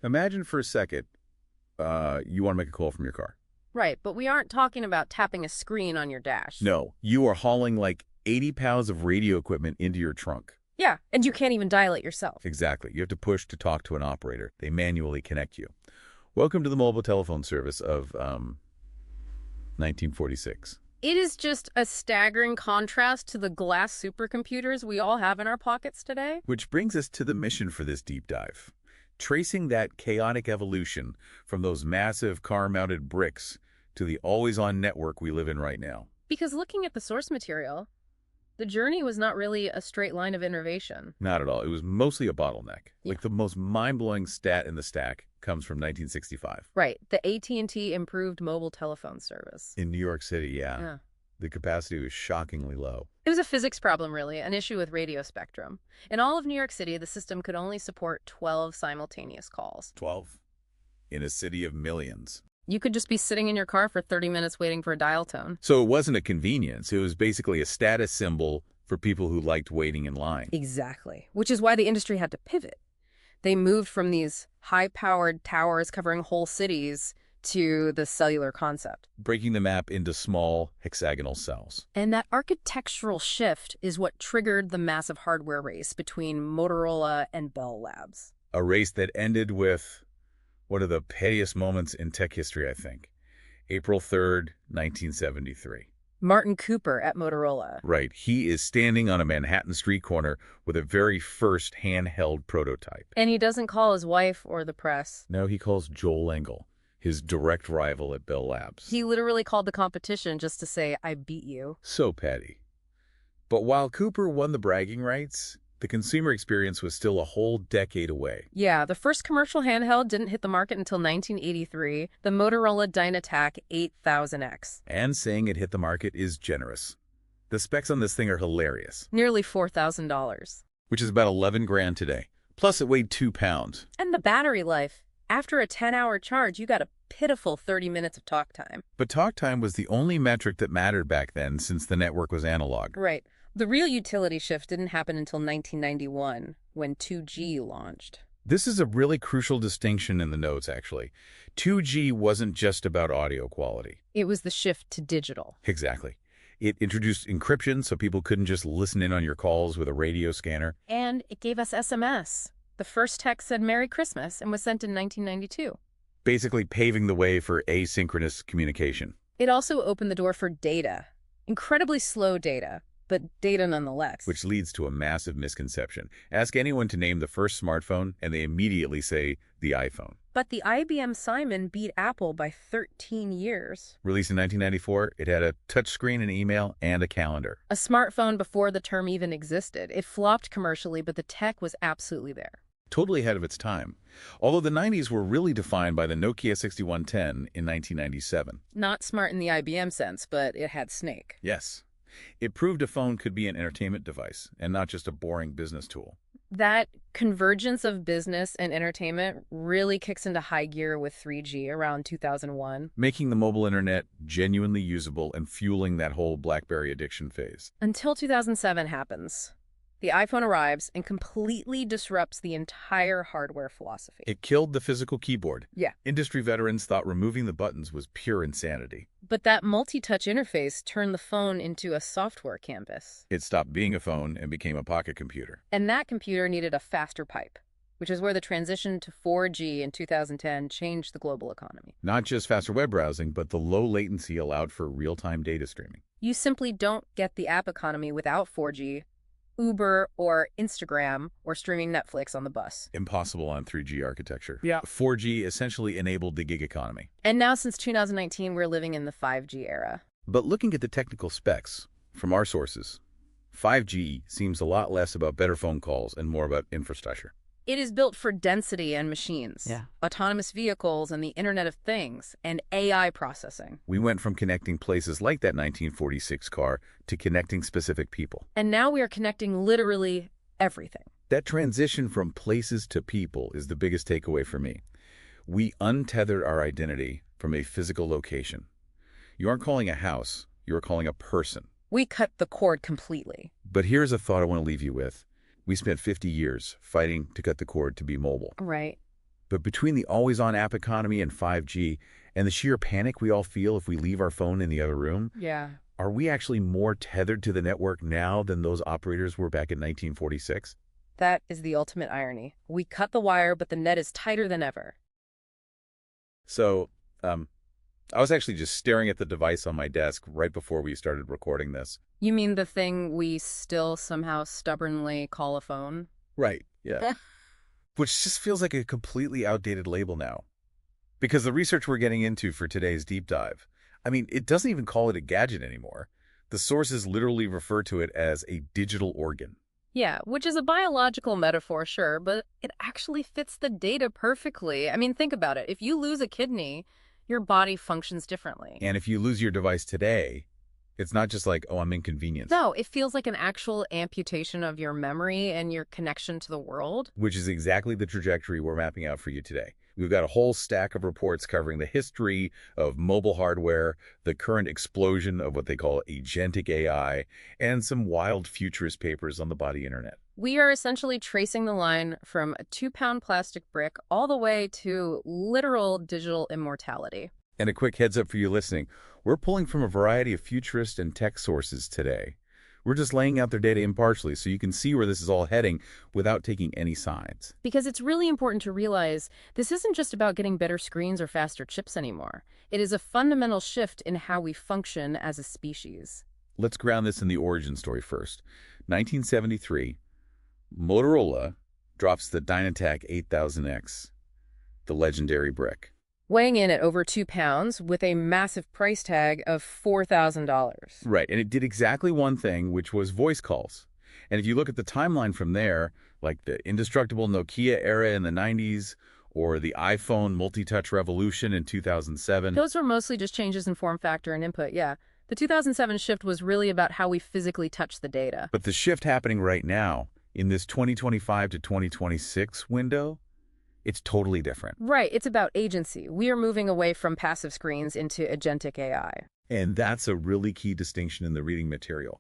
Imagine for a second, you want to make a call from your car. Right, but we aren't talking about tapping a screen on your dash. No, you are hauling like 80 pounds of radio equipment into your trunk. Yeah, and you can't even dial it yourself. Exactly. You have to push to talk to an operator. They manually connect you. Welcome to the mobile telephone service of 1946. It is just a staggering contrast to the glass supercomputers we all have in our pockets today. Which brings us to the mission for this deep dive. Tracing that chaotic evolution from those massive car-mounted bricks to the always-on network we live in right now. Because looking at the source material, the journey was not really a straight line of innovation. Not at all. It was mostly a bottleneck. Yeah. Like the most mind-blowing stat in the stack comes from 1965. Right, the AT&T improved mobile telephone service. In New York City, Yeah. the capacity was shockingly low. It was a physics problem, really, an issue with radio spectrum. In all of New York City, the system could only support 12 simultaneous calls. 12? In a city of millions. You could just be sitting in your car for 30 minutes waiting for a dial tone. So it wasn't a convenience. It was basically a status symbol for people who liked waiting in line. Exactly, which is why the industry had to pivot. They moved from these high-powered towers covering whole cities to the cellular concept. Breaking the map into small hexagonal cells. And that architectural shift is what triggered the massive hardware race between Motorola and Bell Labs. A race that ended with one of the pettiest moments in tech history, I think. April 3rd, 1973. Martin Cooper at Motorola. Right. He is standing on a Manhattan street corner with a very first handheld prototype. And he doesn't call his wife or the press. No, he calls Joel Engel, his direct rival at Bell Labs. He literally called the competition just to say, I beat you. So petty. But while Cooper won the bragging rights, the consumer experience was still a whole decade away. Yeah, the first commercial handheld didn't hit the market until 1983, the Motorola Dynatac 8000X. And saying it hit the market is generous. The specs on this thing are hilarious. Nearly $4,000. Which is about 11 grand today. Plus it weighed 2 pounds. And the battery life. After a 10-hour charge, you got a pitiful 30 minutes of talk time. But talk time was the only metric that mattered back then since the network was analog. Right. The real utility shift didn't happen until 1991, when 2G launched. This is a really crucial distinction in the notes, actually. 2G wasn't just about audio quality. It was the shift to digital. Exactly. It introduced encryption so people couldn't just listen in on your calls with a radio scanner. And it gave us SMS. The first text said Merry Christmas and was sent in 1992. Basically paving the way for asynchronous communication. It also opened the door for data. Incredibly slow data, but data nonetheless. Which leads to a massive misconception. Ask anyone to name the first smartphone, and they immediately say the iPhone. But the IBM Simon beat Apple by 13 years. Released in 1994, it had a touchscreen, an email, and a calendar. A smartphone before the term even existed. It flopped commercially, but the tech was absolutely there. Totally ahead of its time. Although the 90s were really defined by the Nokia 6110 in 1997. Not smart in the IBM sense, but it had Snake. Yes. It proved a phone could be an entertainment device and not just a boring business tool. That convergence of business and entertainment really kicks into high gear with 3G around 2001. Making the mobile internet genuinely usable and fueling that whole BlackBerry addiction phase. Until 2007 happens. The iPhone arrives and completely disrupts the entire hardware philosophy. It killed the physical keyboard. Yeah. Industry veterans thought removing the buttons was pure insanity. But that multi-touch interface turned the phone into a software canvas. It stopped being a phone and became a pocket computer. And that computer needed a faster pipe, which is where the transition to 4G in 2010 changed the global economy. Not just faster web browsing, but the low latency allowed for real-time data streaming. You simply don't get the app economy without 4G, Uber, or Instagram, or streaming Netflix on the bus. Impossible on 3G architecture. Yeah. 4G essentially enabled the gig economy. And now since 2019, we're living in the 5G era. But looking at the technical specs from our sources, 5G seems a lot less about better phone calls and more about infrastructure. It is built for density and machines, autonomous vehicles and the Internet of Things, and AI processing. We went from connecting places like that 1946 car to connecting specific people. And now we are connecting literally everything. That transition from places to people is the biggest takeaway for me. We untethered our identity from a physical location. You aren't calling a house, you're calling a person. We cut the cord completely. But here's a thought I want to leave you with. We spent 50 years fighting to cut the cord to be mobile. Right. But between the always-on app economy and 5G and the sheer panic we all feel if we leave our phone in the other room, Yeah. are we actually more tethered to the network now than those operators were back in 1946? That is the ultimate irony. We cut the wire, but the net is tighter than ever. So, I was actually just staring at the device on my desk right before we started recording this. You mean the thing we still somehow stubbornly call a phone? Right, yeah. Which just feels like a completely outdated label now. Because the research we're getting into for today's deep dive, I mean, it doesn't even call it a gadget anymore. The sources literally refer to it as a digital organ. Yeah, which is a biological metaphor, sure, but it actually fits the data perfectly. I mean, think about it. If you lose a kidney, your body functions differently. And if you lose your device today, it's not just like, oh, I'm inconvenienced. No, it feels like an actual amputation of your memory and your connection to the world. Which is exactly the trajectory we're mapping out for you today. We've got a whole stack of reports covering the history of mobile hardware, the current explosion of what they call agentic AI, and some wild futurist papers on the body internet. We are essentially tracing the line from a 2-pound plastic brick all the way to literal digital immortality. And a quick heads up for you listening, we're pulling from a variety of futurist and tech sources today. We're just laying out their data impartially so you can see where this is all heading without taking any sides. Because it's really important to realize this isn't just about getting better screens or faster chips anymore. It is a fundamental shift in how we function as a species. Let's ground this in the origin story first. 1973, Motorola drops the Dynatac 8000X, the legendary brick. Weighing in at over 2 pounds with a massive price tag of $4,000. Right, and it did exactly one thing, which was voice calls. And if you look at the timeline from there, like the indestructible Nokia era in the 90s, or the iPhone multi-touch revolution in 2007. Those were mostly just changes in form factor and input, yeah. The 2007 shift was really about how we physically touch the data. But the shift happening right now, in this 2025 to 2026 window, it's totally different. Right, it's about agency. We are moving away from passive screens into agentic AI. And that's a really key distinction in the reading material.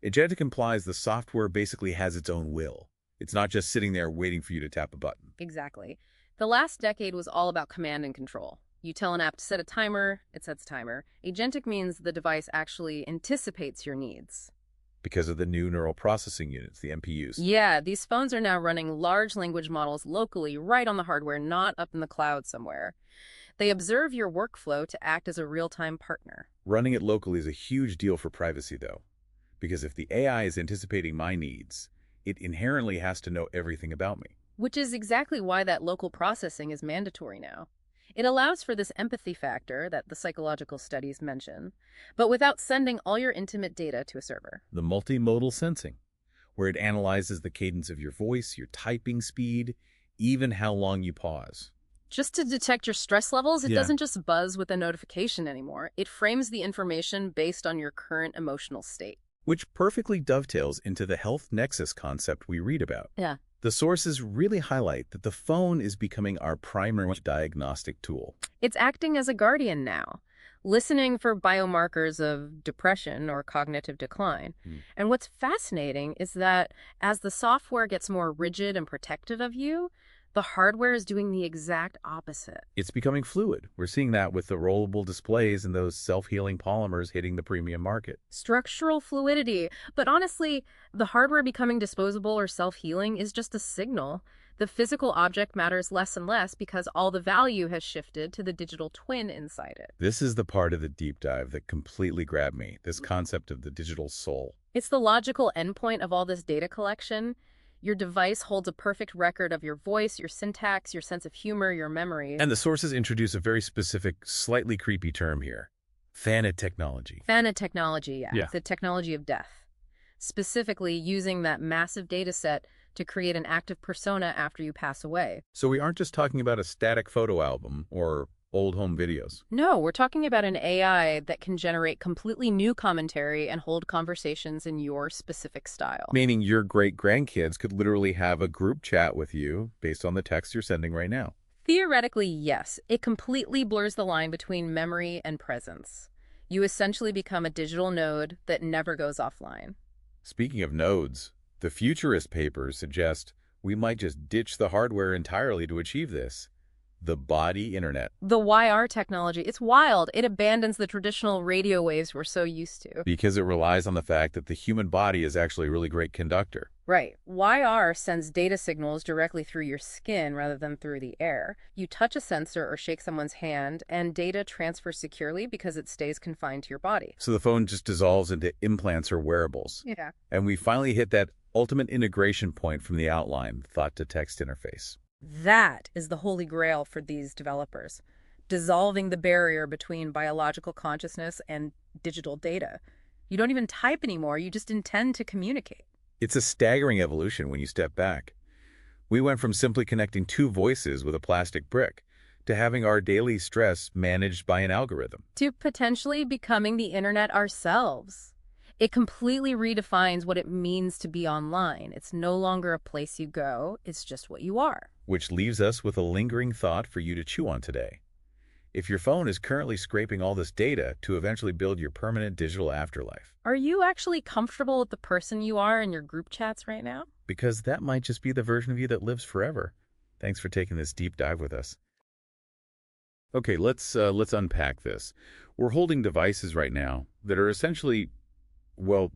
Agentic implies the software basically has its own will. It's not just sitting there waiting for you to tap a button. Exactly. The last decade was all about command and control. You tell an app to set a timer, it sets a timer. Agentic means the device actually anticipates your needs. Because of the new neural processing units, the NPUs. Yeah, these phones are now running large language models locally right on the hardware, not up in the cloud somewhere. They observe your workflow to act as a real-time partner. Running it locally is a huge deal for privacy, though. Because if the AI is anticipating my needs, it inherently has to know everything about me. Which is exactly why that local processing is mandatory now. It allows for this empathy factor that the psychological studies mention, but without sending all your intimate data to a server. The multimodal sensing, where it analyzes the cadence of your voice, your typing speed, even how long you pause. Just to detect your stress levels, it Yeah. doesn't just buzz with a notification anymore. It frames the information based on your current emotional state. Which perfectly dovetails into the health nexus concept we read about. Yeah. The sources really highlight that the phone is becoming our primary diagnostic tool. It's acting as a guardian now, listening for biomarkers of depression or cognitive decline. And what's fascinating is that as the software gets more rigid and protective of you, the hardware is doing the exact opposite. It's becoming fluid. We're seeing that with the rollable displays and those self-healing polymers hitting the premium market. Structural fluidity. But honestly, the hardware becoming disposable or self-healing is just a signal. The physical object matters less and less because all the value has shifted to the digital twin inside it. This is the part of the deep dive that completely grabbed me, this concept of the digital soul. It's the logical endpoint of all this data collection. Your device holds a perfect record of your voice, your syntax, your sense of humor, your memories. And the sources introduce a very specific, slightly creepy term here. Thanid technology. Thanid technology, Yeah. the technology of death. Specifically using that massive data set to create an active persona after you pass away. So we aren't just talking about a static photo album or old home videos. No, we're talking about an AI that can generate completely new commentary and hold conversations in your specific style. Meaning your great-grandkids could literally have a group chat with you based on the text you're sending right now. Theoretically, yes. It completely blurs the line between memory and presence. You essentially become a digital node that never goes offline. Speaking of nodes, the futurist papers suggest we might just ditch the hardware entirely to achieve this. The body internet. The YR technology, it's wild. It abandons the traditional radio waves we're so used to. Because it relies on the fact that the human body is actually a really great conductor. Right. YR sends data signals directly through your skin rather than through the air. You touch a sensor or shake someone's hand, and data transfers securely because it stays confined to your body. So the phone just dissolves into implants or wearables. Yeah. And we finally hit that ultimate integration point from the outline, thought-to-text interface. That is the holy grail for these developers, dissolving the barrier between biological consciousness and digital data. You don't even type anymore, you just intend to communicate. It's a staggering evolution when you step back. We went from simply connecting two voices with a plastic brick to having our daily stress managed by an algorithm. To potentially becoming the internet ourselves. It completely redefines what it means to be online. It's no longer a place you go, it's just what you are. Which leaves us with a lingering thought for you to chew on today. If your phone is currently scraping all this data to eventually build your permanent digital afterlife, Are you actually comfortable with the person you are in your group chats right now? because that might just be the version of you that lives forever. Thanks for taking this deep dive with us. Okay, let's unpack this. We're holding devices right now that are essentially, well,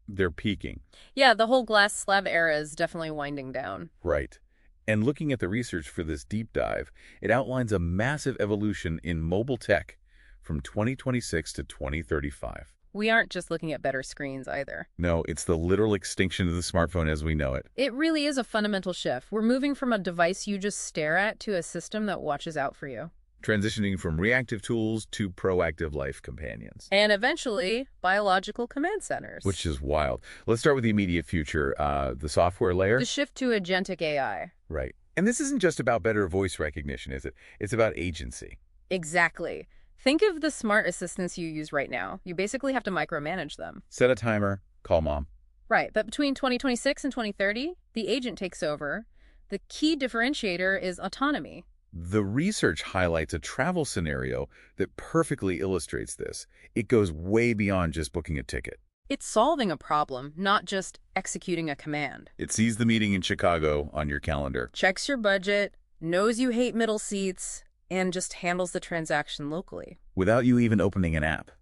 they're peaking. Yeah, the whole glass slab era is definitely winding down. Right. And looking at the research for this deep dive, it outlines a massive evolution in mobile tech from 2026 to 2035. We aren't just looking at better screens either. No, it's the literal extinction of the smartphone as we know it. It really is a fundamental shift. We're moving from a device you just stare at to a system that watches out for you. Transitioning from reactive tools to proactive life companions. And eventually, biological command centers. Which is wild. Let's start with the immediate future, the software layer. The shift to agentic AI. Right. And this isn't just about better voice recognition, is it? It's about agency. Exactly. Think of the smart assistants you use right now. You basically have to micromanage them. Set a timer, call mom. Right, but between 2026 and 2030, the agent takes over. The key differentiator is autonomy. The research highlights a travel scenario that perfectly illustrates this. It goes way beyond just booking a ticket. It's solving a problem, not just executing a command. It sees the meeting in Chicago on your calendar. Checks your budget, knows you hate middle seats, and just handles the transaction locally. Without you even opening an app.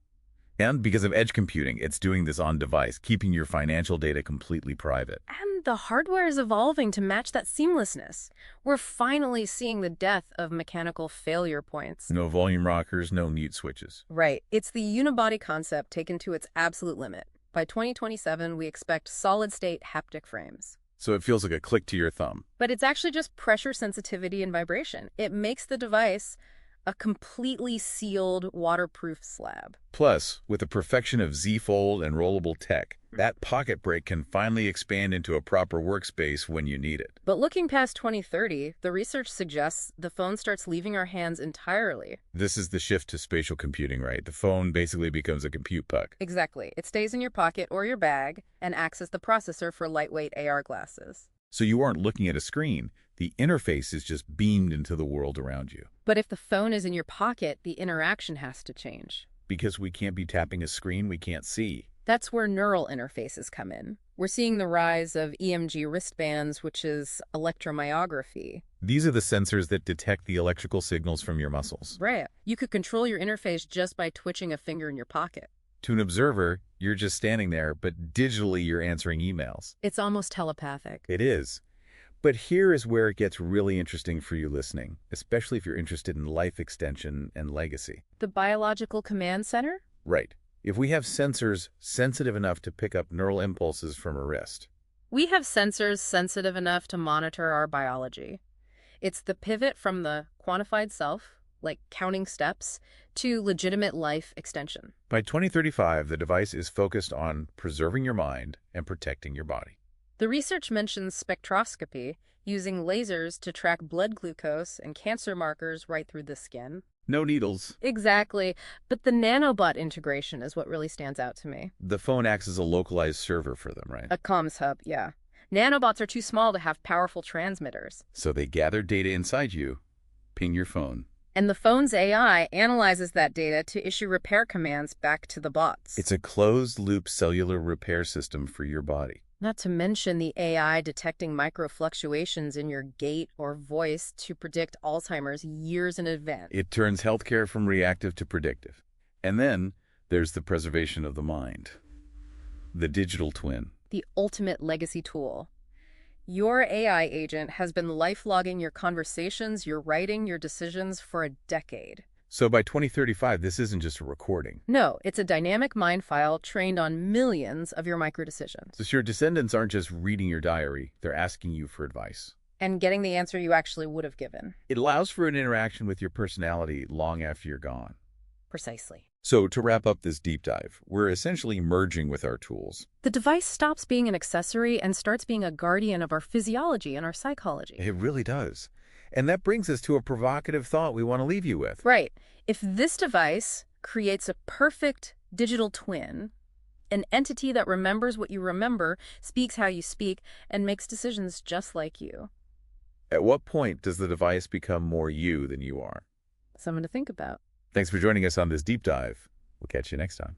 And because of edge computing, it's doing this on device, keeping your financial data completely private. And the hardware is evolving to match that seamlessness. We're finally seeing the death of mechanical failure points. No volume rockers, no mute switches. Right. It's the unibody concept taken to its absolute limit. By 2027, we expect solid-state haptic frames. So it feels like a click to your thumb. But it's actually just pressure sensitivity and vibration. It makes the device a completely sealed, waterproof slab. Plus, with the perfection of Z-Fold and rollable tech, that pocket brick can finally expand into a proper workspace when you need it. But looking past 2030, the research suggests the phone starts leaving our hands entirely. This is the shift to spatial computing, right? The phone basically becomes a compute puck. Exactly. It stays in your pocket or your bag and acts as the processor for lightweight AR glasses. So you aren't looking at a screen. The interface is just beamed into the world around you. But if the phone is in your pocket, the interaction has to change. Because we can't be tapping a screen we can't see. That's where neural interfaces come in. We're seeing the rise of EMG wristbands, which is electromyography. These are the sensors that detect the electrical signals from your muscles. Right. You could control your interface just by twitching a finger in your pocket. To an observer, you're just standing there, but digitally you're answering emails. It's almost telepathic. It is. But here is where it gets really interesting for you listening, especially if you're interested in life extension and legacy. The biological command center? Right. If we have sensors sensitive enough to pick up neural impulses from a wrist. We have sensors sensitive enough to monitor our biology. It's the pivot from the quantified self, like counting steps, to legitimate life extension. By 2035, the device is focused on preserving your mind and protecting your body. The research mentions spectroscopy, using lasers to track blood glucose and cancer markers right through the skin. No needles. Exactly, but the nanobot integration is what really stands out to me. The phone acts as a localized server for them, right? A comms hub, yeah. Nanobots are too small to have powerful transmitters. So they gather data inside you, ping your phone. And the phone's AI analyzes that data to issue repair commands back to the bots. It's a closed-loop cellular repair system for your body. Not to mention the AI detecting microfluctuations in your gait or voice to predict Alzheimer's years in advance. It turns healthcare from reactive to predictive. And then there's the preservation of the mind, the digital twin. The ultimate legacy tool. Your AI agent has been life-logging your conversations, your writing, your decisions for a decade. So by 2035, this isn't just a recording. No, it's a dynamic mind file trained on millions of your microdecisions. So your descendants aren't just reading your diary, they're asking you for advice. And getting the answer you actually would have given. It allows for an interaction with your personality long after you're gone. Precisely. So to wrap up this deep dive, we're essentially merging with our tools. The device stops being an accessory and starts being a guardian of our physiology and our psychology. It really does. And that brings us to a provocative thought we want to leave you with. Right. If this device creates a perfect digital twin, an entity that remembers what you remember, speaks how you speak, and makes decisions just like you. At what point does the device become more you than you are? Something to think about. Thanks for joining us on this deep dive. We'll catch you next time.